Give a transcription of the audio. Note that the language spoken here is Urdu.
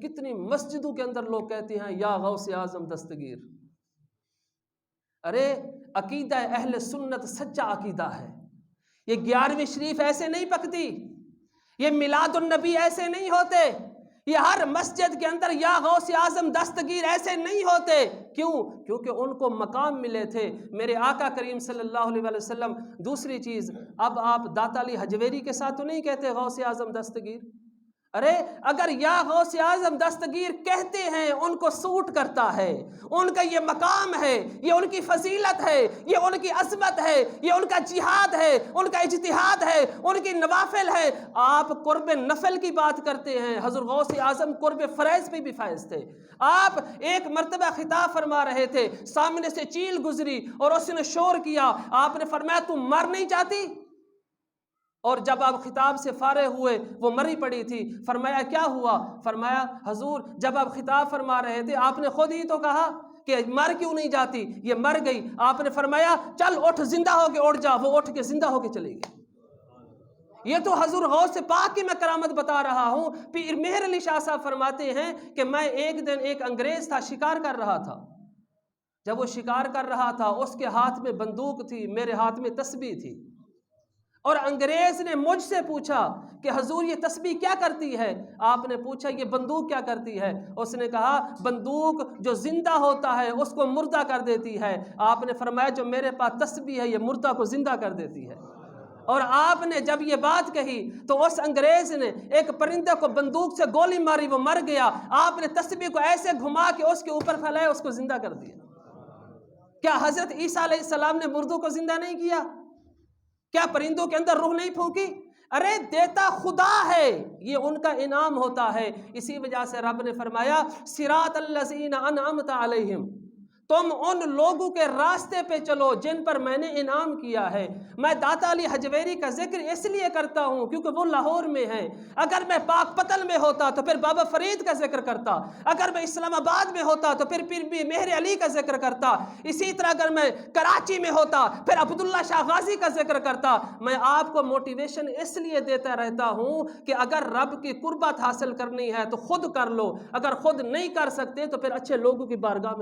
کتنی مسجدوں کے اندر لوگ کہتے ہیں یا غوث اعظم دستگیر۔ ارے عقیدہ اہل سنت سچا عقیدہ ہے۔ یہ 11ویں شریف ایسے نہیں پکتی، یہ میلاد النبی ایسے نہیں ہوتے، یہ ہر مسجد کے اندر یا غوث اعظم دستگیر ایسے نہیں ہوتے۔ کیوں؟ کیونکہ ان کو مقام ملے تھے میرے آقا کریم صلی اللہ علیہ وسلم۔ دوسری چیز، اب آپ داتا علی حجویری کے ساتھ تو نہیں کہتے غوث اعظم دستگیر؟ ارے اگر یا غوث اعظم دستگیر کہتے ہیں، ان کو سوٹ کرتا ہے، ان کا یہ مقام ہے، یہ ان کی فضیلت ہے، یہ ان کی عظمت ہے، یہ ان کا جہاد ہے، ان کا اجتہاد ہے، ان کی نوافل ہے۔ آپ قرب نفل کی بات کرتے ہیں، حضرت غوث اعظم قرب فرائض پہ بھی فائز تھے۔ آپ ایک مرتبہ خطاب فرما رہے تھے، سامنے سے چیل گزری اور اس نے شور کیا، آپ نے فرمایا تم مر نہیں چاہتی؟ اور جب آپ خطاب سے فارغ ہوئے وہ مری پڑی تھی، فرمایا کیا ہوا؟ فرمایا حضور جب آپ خطاب فرما رہے تھے آپ نے خود ہی تو کہا کہ مر کیوں نہیں جاتی، یہ مر گئی۔ آپ نے فرمایا چل اٹھ، زندہ ہو کے اٹھ جا، وہ اٹھ کے زندہ ہو کے چلے گئی۔ یہ تو حضور غوث پاک کی میں کرامت بتا رہا ہوں۔ پیر مہر علی شاہ صاحب فرماتے ہیں کہ میں ایک دن ایک انگریز تھا، شکار کر رہا تھا۔ جب وہ شکار کر رہا تھا اس کے ہاتھ میں بندوق تھی، میرے ہاتھ میں تسبیح تھی، اور انگریز نے مجھ سے پوچھا کہ حضور یہ تسبیح کیا کرتی ہے؟ آپ نے پوچھا یہ بندوق کیا کرتی ہے؟ اس نے کہا بندوق جو زندہ ہوتا ہے اس کو مردہ کر دیتی ہے۔ آپ نے فرمایا جو میرے پاس تسبیح ہے یہ مردہ کو زندہ کر دیتی ہے۔ اور آپ نے جب یہ بات کہی تو اس انگریز نے ایک پرندے کو بندوق سے گولی ماری، وہ مر گیا۔ آپ نے تسبیح کو ایسے گھما کے اس کے اوپر پھیلایا، اس کو زندہ کر دیا۔ کیا حضرت عیسیٰ علیہ السلام نے مردوں کو زندہ نہیں کیا؟ کیا پرندوں کے اندر روح نہیں پھونکی؟ ارے دیتا خدا ہے، یہ ان کا انعام ہوتا ہے۔ اسی وجہ سے رب نے فرمایا صراط الذین انعمت علیہم، تم ان لوگوں کے راستے پہ چلو جن پر میں نے انعام کیا ہے۔ میں داتا علی حجویری کا ذکر اس لیے کرتا ہوں کیونکہ وہ لاہور میں ہیں۔ اگر میں پاک پتن میں ہوتا تو پھر بابا فرید کا ذکر کرتا، اگر میں اسلام آباد میں ہوتا تو پھر مہر علی کا ذکر کرتا، اسی طرح اگر میں کراچی میں ہوتا پھر عبداللہ شاہ غازی کا ذکر کرتا۔ میں آپ کو موٹیویشن اس لیے دیتا رہتا ہوں کہ اگر رب کی قربت حاصل کرنی ہے تو خود کر لو، اگر خود نہیں کر سکتے تو پھر اچھے لوگوں کی بارگاہ میں